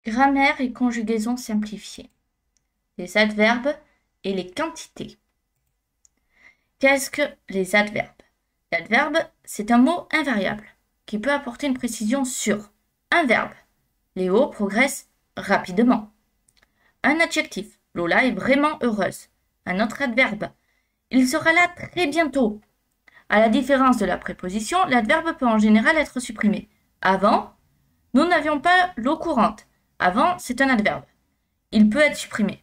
Grammaire et conjugaison simplifiée. Les adverbes et les quantités. Qu'est-ce que les adverbes? L'adverbe, c'est un mot invariable qui peut apporter une précision sur un verbe. Léo progresse rapidement. Un adjectif. Lola est vraiment heureuse. Un autre adverbe. Il sera là très bientôt. À la différence de la préposition, l'adverbe peut en général être supprimé. Avant, nous n'avions pas l'eau courante. Avant, c'est un adverbe. Il peut être supprimé.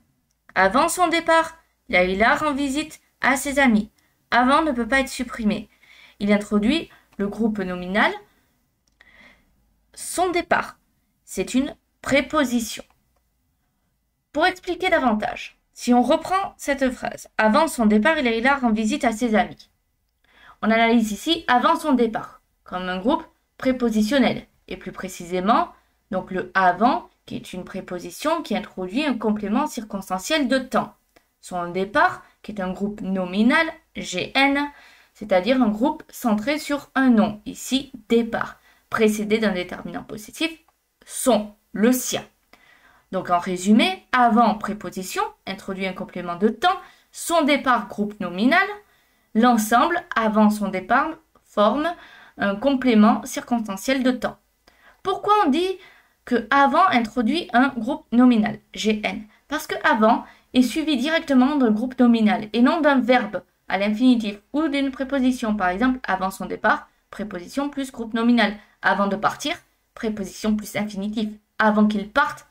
Avant son départ, Laïla rend visite à ses amis. Avant ne peut pas être supprimé. Il introduit le groupe nominal. Son départ, c'est une préposition. Pour expliquer davantage, si on reprend cette phrase, avant son départ, Laïla rend visite à ses amis. On analyse ici avant son départ, comme un groupe prépositionnel, et plus précisément, donc le avant, qui est une préposition qui introduit un complément circonstanciel de temps. Son départ, qui est un groupe nominal, GN, c'est-à-dire un groupe centré sur un nom, ici départ, précédé d'un déterminant possessif, son, le sien. Donc en résumé, avant préposition, introduit un complément de temps, son départ groupe nominal, l'ensemble avant son départ forme un complément circonstanciel de temps. Pourquoi on dit que avant introduit un groupe nominal, GN? Parce que avant est suivi directement d'un groupe nominal et non d'un verbe à l'infinitif ou d'une préposition. Par exemple, avant son départ, préposition plus groupe nominal. Avant de partir, préposition plus infinitif. Avant qu'il parte,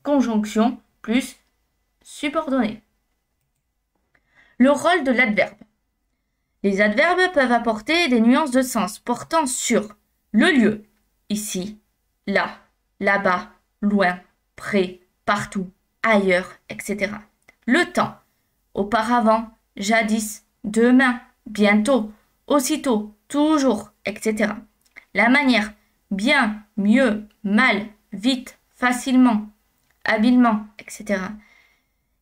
conjonction plus subordonnée. Le rôle de l'adverbe. Les adverbes peuvent apporter des nuances de sens portant sur le lieu, ici, là, là-bas, loin, près, partout, ailleurs, etc. Le temps, auparavant, jadis, demain, bientôt, aussitôt, toujours, etc. La manière, bien, mieux, mal, vite, facilement, habilement, etc.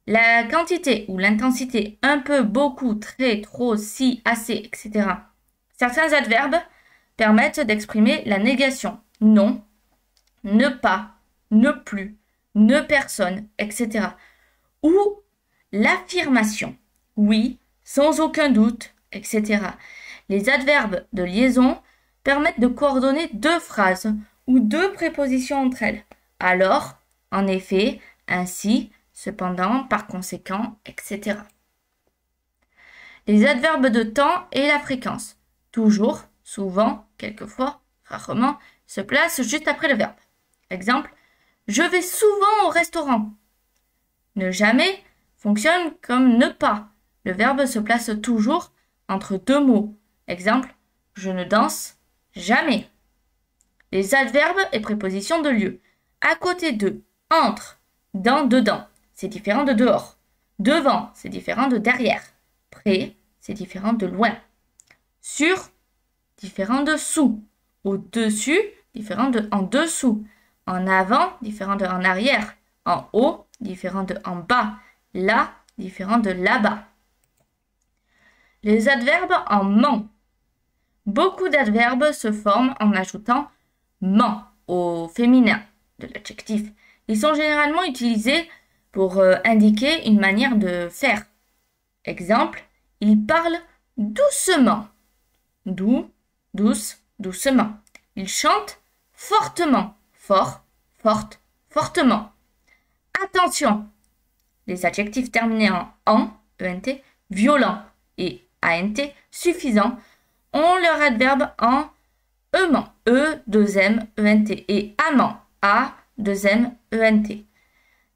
La quantité ou l'intensité, un peu, beaucoup, très, trop, si, assez, etc. Certains adverbes permettent d'exprimer la négation, non, ne pas, ne plus, ne personne, etc. Ou l'affirmation, oui, sans aucun doute, etc. Les adverbes de liaison permettent de coordonner deux phrases ou deux prépositions entre elles. Alors, en effet, ainsi, cependant, par conséquent, etc. Les adverbes de temps et la fréquence. Toujours, souvent, quelquefois, rarement, se placent juste après le verbe. Exemple, je vais souvent au restaurant. Ne jamais fonctionne comme ne pas. Le verbe se place toujours entre deux mots. Exemple, je ne danse jamais. Les adverbes et prépositions de lieu. À côté de, entre, dans, dedans, c'est différent de dehors. Devant, c'est différent de derrière. Près, c'est différent de loin. Sur, différent de sous. Au-dessus, différent de en dessous. En avant, différent de en arrière. En haut, différent de en bas. Là, différent de là-bas. Les adverbes en ment. Beaucoup d'adverbes se forment en ajoutant ment au féminin de l'adjectif. Ils sont généralement utilisés pour indiquer une manière de faire. Exemple, il parle doucement. Doux, douce, doucement. Il chante fortement. Fort, forte, fortement. Attention. Les adjectifs terminés en ENT, violent et ANT, suffisant, ont leur adverbe en ement, E, 2M, ENT, et amant, A, 2M, ENT.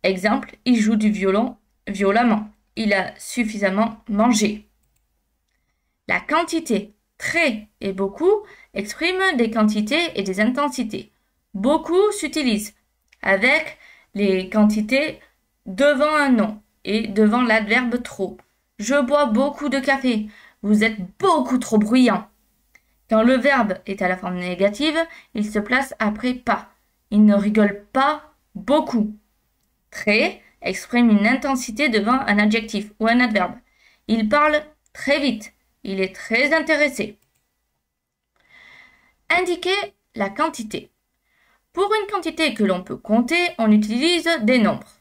Exemple, il joue du violon violemment. Il a suffisamment mangé. La quantité, très et beaucoup, exprime des quantités et des intensités. Beaucoup s'utilise avec les quantités devant un nom et devant l'adverbe trop. Je bois beaucoup de café. Vous êtes beaucoup trop bruyant. Quand le verbe est à la forme négative, il se place après pas. Il ne rigole pas beaucoup. Très exprime une intensité devant un adjectif ou un adverbe. Il parle très vite. Il est très intéressé. Indiquer la quantité. Pour une quantité que l'on peut compter, on utilise des nombres.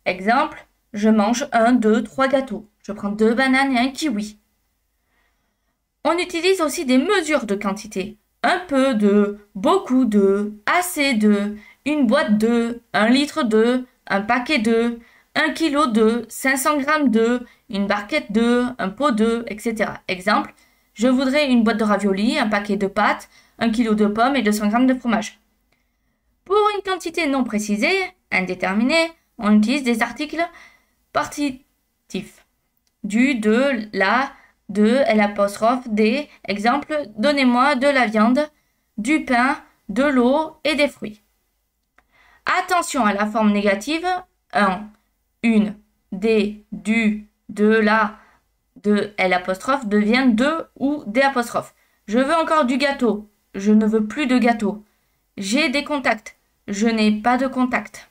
Exemple, je mange 1, 2, 3 gâteaux. Je prends 2 bananes et un kiwi. On utilise aussi des mesures de quantité. Un peu de, beaucoup de, assez de, une boîte de, 1 litre de, un paquet de, 1 kilo de, 500 grammes de, une barquette de, un pot de, etc. Exemple, je voudrais une boîte de raviolis, un paquet de pâtes, 1 kilo de pommes et 200 grammes de fromage. Pour une quantité non précisée, indéterminée, on utilise des articles partitifs. Du, de, la, de, l'apostrophe, des. Exemple, donnez-moi de la viande, du pain, de l'eau et des fruits. Attention à la forme négative. Un, une, des, du, de la, de, l'apostrophe devient de ou des apostrophes. Je veux encore du gâteau. Je ne veux plus de gâteau. J'ai des contacts. Je n'ai pas de contact.